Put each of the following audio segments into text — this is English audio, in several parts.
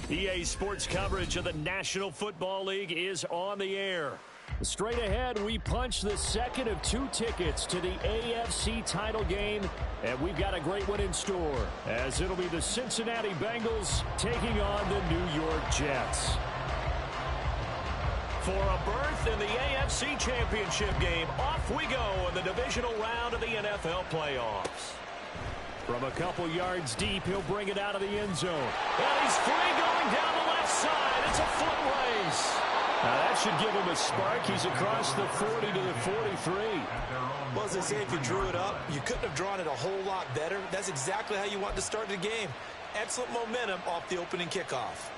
EA Sports coverage of the National Football League is on the air. Straight ahead, we punch the second of 2 tickets to the AFC title game, and we've got a great one in store, as it'll be the Cincinnati Bengals taking on the New York Jets. For a berth in the AFC Championship game, off we go in the divisional round of the NFL playoffs. From a couple yards deep, he'll bring it out of the end zone. And he's free going down the left side. It's a foot race. Now that should give him a spark. He's across the 40 to the 43. Well, as they say, if you drew it up, you couldn't have drawn it a whole lot better. That's exactly how you want to start the game. Excellent momentum off the opening kickoff.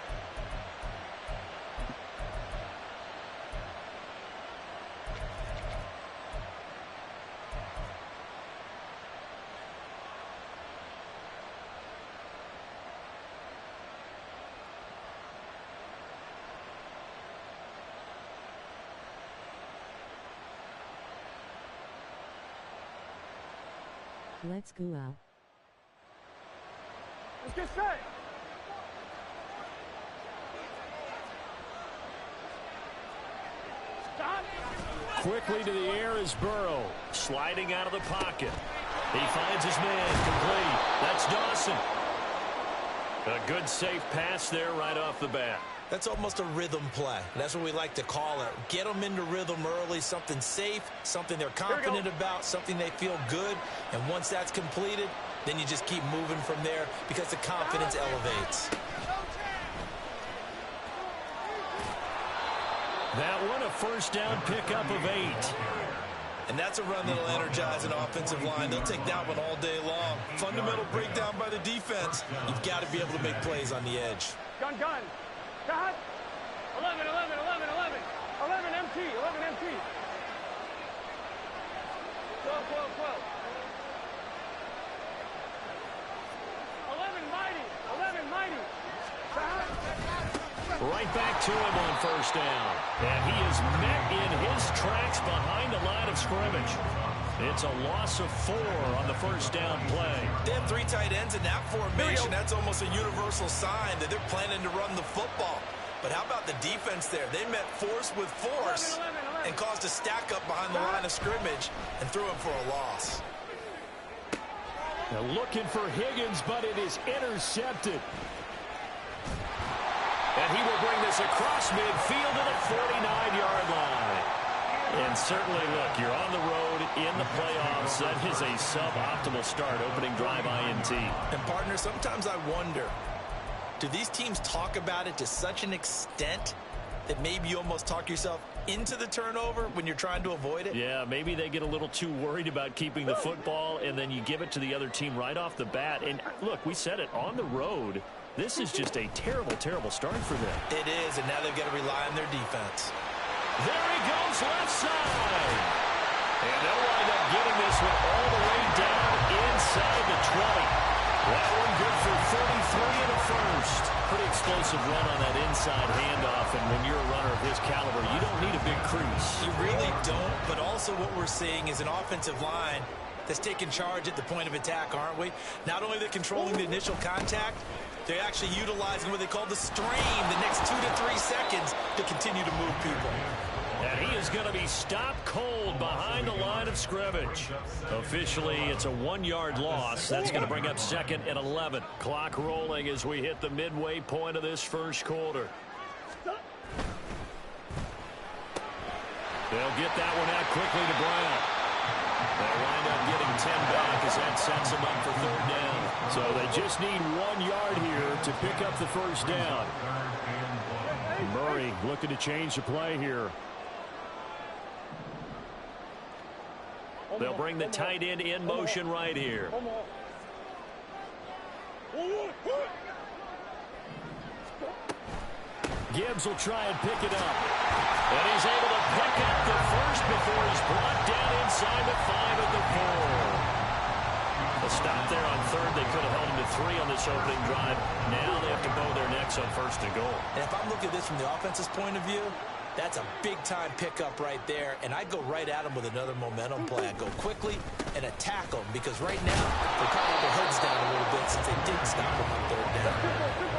Let's go out. Let's get set. Stop. Quickly to the air is Burrow, sliding out of the pocket. He finds his man, complete. That's Dawson. A good safe pass there right off the bat. That's almost a rhythm play. That's what we like to call it. Get them into rhythm early, something safe, something they're confident about, something they feel good. And once that's completed, then you just keep moving from there because the confidence elevates. That one, a first down pickup of 8. And that's a run that'll energize an offensive line. They'll take that one all day long. Fundamental breakdown by the defense. You've got to be able to make plays on the edge. Gun. Got 11 MT. 12. 11 mighty. Right back to him on first down. And he is met in his tracks behind the line of scrimmage. It's a loss of 4 on the first down play. They have 3 tight ends in that formation. That's almost a universal sign that they're planning to run the football. But how about the defense there? They met force with force and caused a stack up behind the line of scrimmage and threw him for a loss. Now looking for Higgins, but it is intercepted. And he will bring this across midfield to the 49-yard line. And certainly, look, you're on the road in the playoffs. That is a suboptimal start, opening drive INT. And, partner, sometimes I wonder, do these teams talk about it to such an extent that maybe you almost talk yourself into the turnover when you're trying to avoid it? Yeah, maybe they get a little too worried about keeping the football, and then you give it to the other team right off the bat. And, look, we said it, on the road, this is just a terrible, terrible start for them. It is, and now they've got to rely on their defense. There he goes, left side. And they'll wind up getting this one all the way down inside the 20. That one good for 33 and a first. Pretty explosive run on that inside handoff, and when you're a runner of his caliber, you don't need a big crease. You really don't, but also what we're seeing is an offensive line that's taking charge at the point of attack, aren't we? Not only are they controlling the initial contact, they're actually utilizing what they call the stream, the next 2 to 3 seconds, to continue to move people. And he is going to be stopped cold behind the line of scrimmage. Officially, it's a 1-yard loss. That's going to bring up 2nd and 11. Clock rolling as we hit the midway point of this first quarter. They'll get that one out quickly to Brown. They'll wind up getting 10 back as that sets them up for 3rd down. So they just need 1 yard here to pick up the first down. Murray looking to change the play here. They'll bring the tight end in motion right here. Gibbs will try and pick it up. And he's able to pick up the first before he's brought down inside the 5 at the 4. A stop there on 3rd. They could have held him to 3 on this opening drive. Now they have to bow their necks on 1st and goal. And if I'm looking at this from the offense's point of view, That's a big-time pickup right there, and I'd go right at him with another momentum play. I'd go quickly and attack him because right now they're kind of their heads down a little bit since they didn't stop him on third down.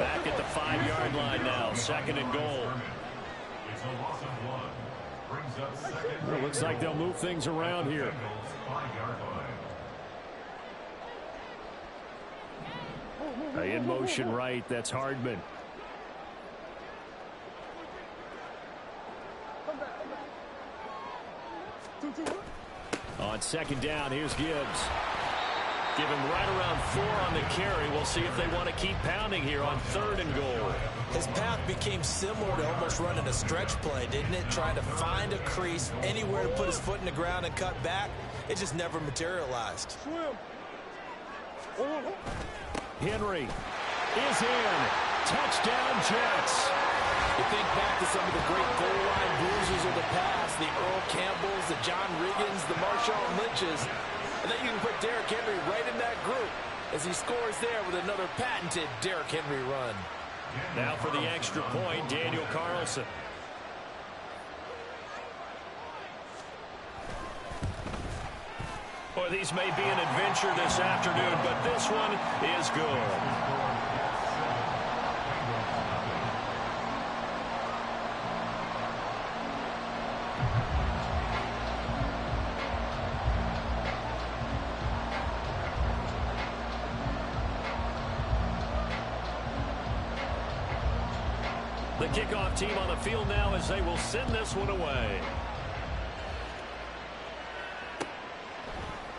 Back at the 5-yard line now, 2nd and goal. It's a loss of 1. Brings up 2nd. Well, looks like they'll move things around here. 5-yard line. In motion right, that's Hardman. On 2nd down, here's Gibbs. Give him right around 4 on the carry. We'll see if they want to keep pounding here on 3rd and goal. His path became similar to almost running a stretch play, didn't it? Trying to find a crease, anywhere to put his foot in the ground and cut back. It just never materialized. Henry is in. Touchdown, Jets. You think back to some of the great goal line bruisers of the past, the Earl Campbells, the John Riggins, the Marshawn Lynches, and then you can put Derrick Henry right in that group as he scores there with another patented Derrick Henry run. Now for the extra point, Daniel Carlson. Boy, these may be an adventure this afternoon, but this one is good. The kickoff team on the field now as they will send this one away.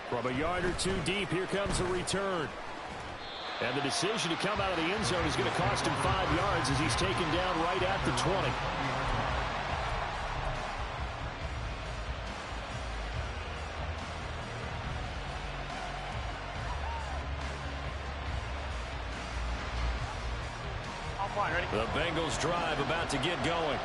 From a yard or 2 deep, here comes a return. And the decision to come out of the end zone is going to cost him 5 yards as he's taken down right at the 20. The Bengals drive about to get going.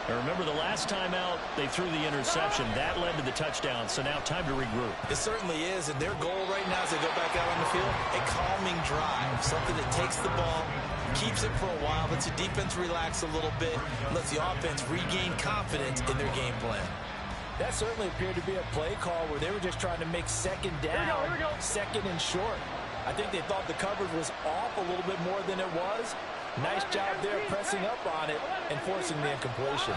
And remember, the last time out, they threw the interception. That led to the touchdown, so now time to regroup. It certainly is, and their goal right now as they go back out on the field, a calming drive, something that takes the ball, keeps it for a while, lets the defense relax a little bit, lets the offense regain confidence in their game plan. That certainly appeared to be a play call where they were just trying to make 2nd down, 2nd and short. I think they thought the coverage was off a little bit more than it was. Nice job there pressing up on it and forcing the incompletion.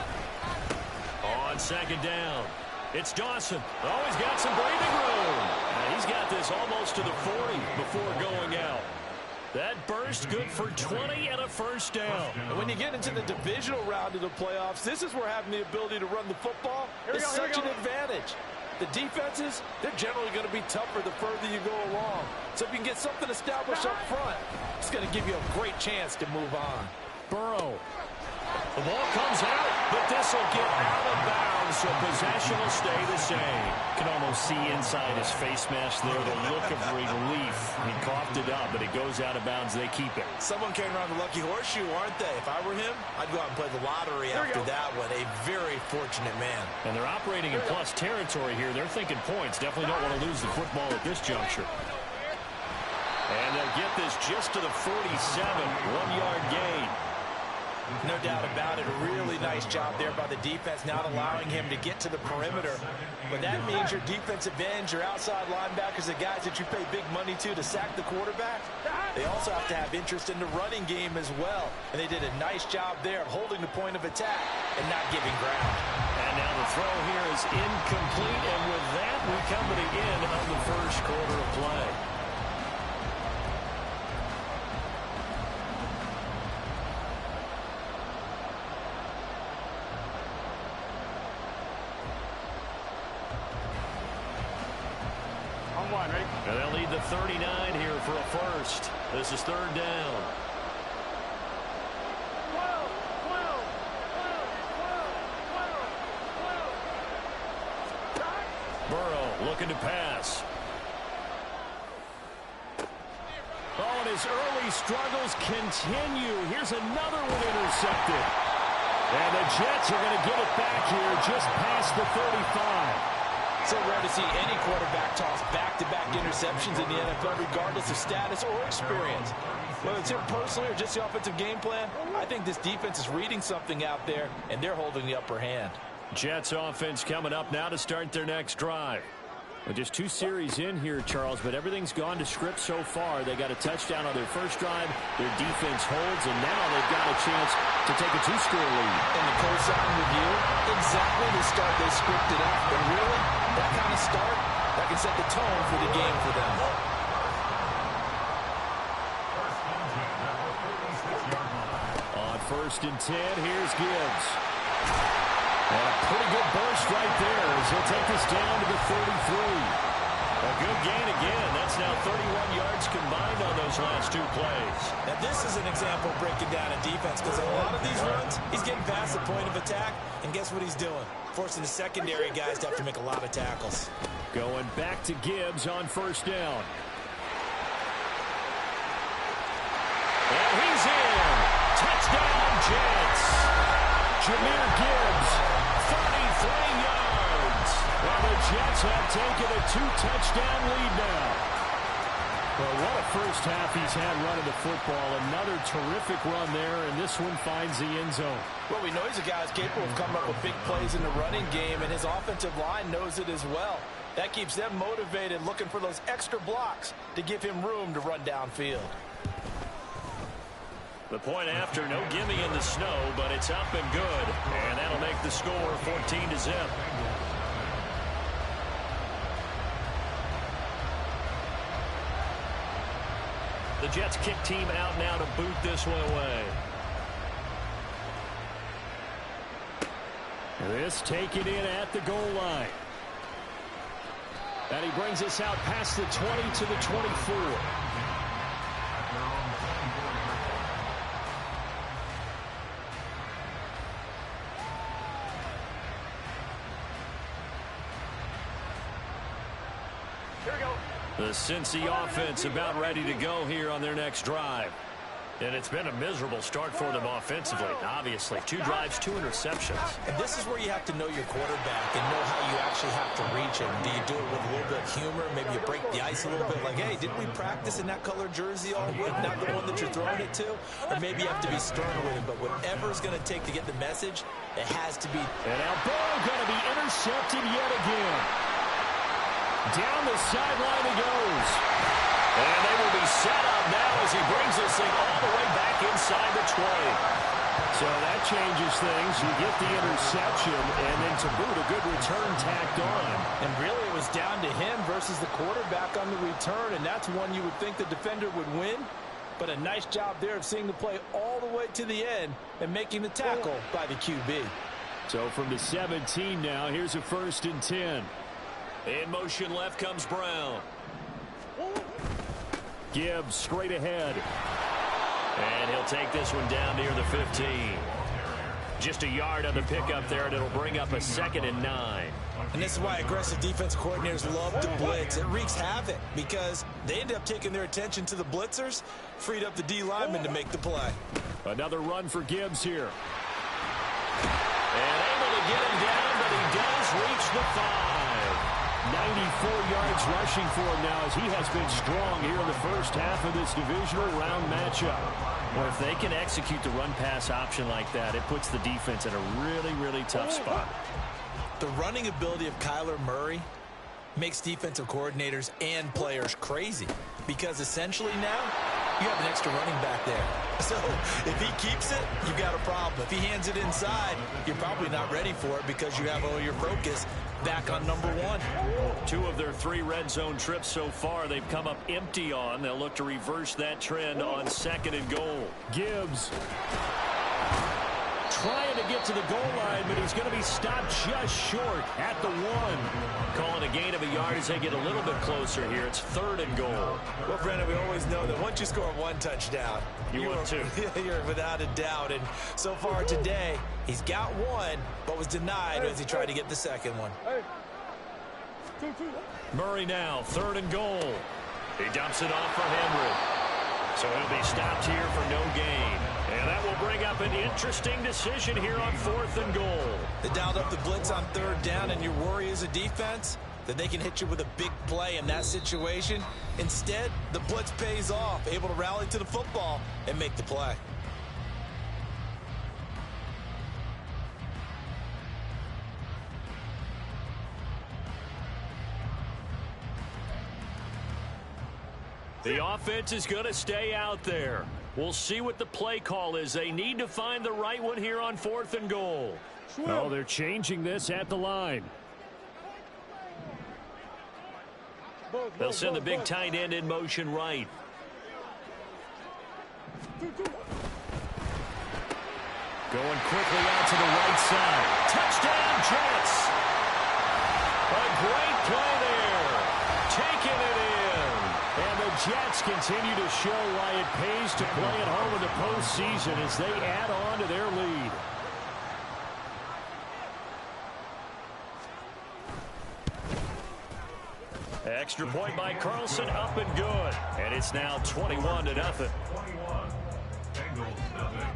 On 2nd down, it's Dawson. Oh, he's got some breathing room. And he's got this almost to the 40 before going out. That burst good for 20 and a 1st down. And when you get into the divisional round of the playoffs, this is where having the ability to run the football is such an advantage. The defenses, they're generally going to be tougher the further you go along. So if you can get something established up front, it's going to give you a great chance to move on. Burrow. The ball comes out, but this will get out of bounds, so possession will stay the same. Can almost see inside his face mask there, the look of relief. He coughed it up, but it goes out of bounds. They keep it. Someone came around the lucky horseshoe, aren't they? If I were him, I'd go out and play the lottery after that one. A very fortunate man. And they're operating in plus territory here. They're thinking points. Definitely don't want to lose the football at this juncture. And they'll get this just to the 47. 1-yard gain. No doubt about it. A really nice job there by the defense, not allowing him to get to the perimeter. But that means your defensive ends, your outside linebackers, the guys that you pay big money to sack the quarterback, they also have to have interest in the running game as well. And they did a nice job there of holding the point of attack and not giving ground. And now the throw here is incomplete. And with that, we come to the end of the 1st quarter of play. And they'll lead the 39 here for a 1st. This is 3rd down. Burrow looking to pass. Oh, and his early struggles continue. Here's another one intercepted. And the Jets are going to get it back here just past the 35. So rare to see any quarterback toss back-to-back interceptions in the NFL regardless of status or experience. Whether it's him personally or just the offensive game plan, I think this defense is reading something out there, and they're holding the upper hand. Jets offense coming up now to start their next drive. Well, just 2 series in here, Charles, but everything's gone to script so far. They got a touchdown on their first drive. Their defense holds, and now they've got a chance to take a 2-score lead. And the co-sign with you, exactly the start they scripted out. But really, that kind of start, that can set the tone for the game for them. On 1st and 10, here's Gibbs. And a pretty good burst right there as he'll take this down to the 33. A good gain again. That's now 31 yards combined on those last 2 plays. Now, this is an example of breaking down a defense because a lot of these runs, he's getting past the point of attack, and guess what he's doing? Forcing the secondary guys to have to make a lot of tackles. Going back to Gibbs on 1st down. And he's in. Touchdown, Jets. Jahmyr Gibbs, 33 yards. And the Jets have taken a 2-touchdown lead now. Well, what a first half he's had running the football. Another terrific run there, and this one finds the end zone. Well, we know he's a guy who's capable of coming up with big plays in the running game, and his offensive line knows it as well. That keeps them motivated, looking for those extra blocks to give him room to run downfield. The point after, no gimme in the snow, but it's up and good. And that'll make the score 14-0. The Jets kick team out now to boot this one away. This taken in at the goal line. And he brings us out past the 20 to the 24. The Cincy offense about ready to go here on their next drive. And it's been a miserable start for them offensively, obviously. 2 drives, 2 interceptions. And this is where you have to know your quarterback and know how you actually have to reach him. Do you do it with a little bit of humor? Maybe you break the ice a little bit like, hey, didn't we practice in that color jersey all week? Not the one that you're throwing it to? Or maybe you have to be stern with him. But whatever it's going to take to get the message, it has to be. And now Burrow going to be intercepted yet again. Down the sideline he goes. And they will be set up now as he brings this thing all the way back inside the 20. So that changes things. You get the interception, and then to boot, a good return tacked on. And really, it was down to him versus the quarterback on the return, and that's one you would think the defender would win. But a nice job there of seeing the play all the way to the end and making the tackle by the QB. So from the 17 now, here's a 1st and 10. In motion left comes Brown. Gibbs straight ahead. And he'll take this one down near the 15. Just a yard on the pickup there, and it'll bring up a 2nd and 9. And this is why aggressive defense coordinators love to blitz. It wreaks havoc because they end up taking their attention to the blitzers, freed up the D lineman to make the play. Another run for Gibbs here. And able to get him down, but he does reach the 5. 94 yards rushing for him now as he has been strong here in the first half of this divisional round matchup. Well, if they can execute the run-pass option like that, it puts the defense in a really, really tough spot. The running ability of Kyler Murray makes defensive coordinators and players crazy because essentially now you have an extra running back there. So if he keeps it, you got a problem. If he hands it inside, you're probably not ready for it because you have all your focus back on number 1. 2 of their 3 red zone trips so far they've come up empty on. They'll look to reverse that trend on 2nd and goal. Gibbs trying to get to the goal line, but he's going to be stopped just short at the 1. Calling a gain of a yard as they get a little bit closer here. It's 3rd and goal. Well, Brandon, we always know that once you score 1 touchdown, you want 2. You're without a doubt. And so far today, he's got 1, but was denied as he tried to get the 2nd one. Murray now, 3rd and goal. He dumps it off for Henry. So he'll be stopped here for no gain. And that will bring up an interesting decision here on 4th and goal. They dialed up the blitz on 3rd down, and your worry as a defense, that they can hit you with a big play in that situation. Instead, the blitz pays off, able to rally to the football and make the play. The offense is going to stay out there. We'll see what the play call is. They need to find the right one here on 4th and goal. Oh, they're changing this at the line. They'll send the big tight end in motion right. Going quickly out to the right side. Touchdown, Jets. A great play there. Taking it in. And the Jets continue to show why it pays to play at home in the postseason as they add on to their lead. Extra point by Carlson, up and good. And it's now 21-0. 21. Bengals nothing.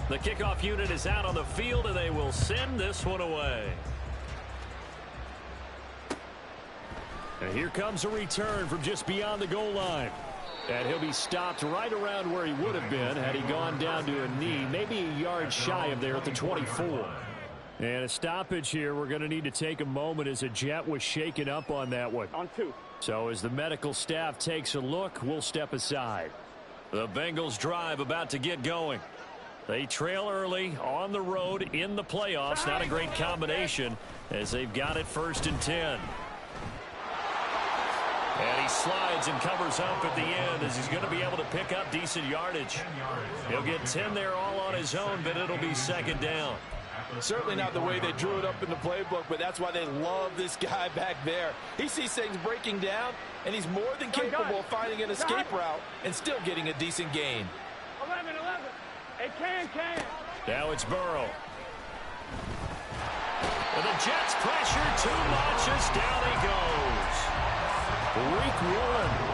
The kickoff unit is out on the field, and they will send this one away. And here comes a return from just beyond the goal line. And he'll be stopped right around where he would have been had he gone down to a knee, maybe a yard shy of there at the 24. And a stoppage here. We're going to need to take a moment as a Jet was shaken up on that one. On 2. So as the medical staff takes a look, we'll step aside. The Bengals drive about to get going. They trail early on the road in the playoffs. Not a great combination as they've got it 1st and 10. And he slides and covers up at the end as he's going to be able to pick up decent yardage. He'll get 10 there all on his own, but it'll be 2nd down. Certainly not the way they drew it up in the playbook, but that's why they love this guy back there. He sees things breaking down, and he's more than capable of finding an escape route and still getting a decent gain. 11. It can. Now it's Burrow. And the Jets pressure too much as down he goes. Week 1.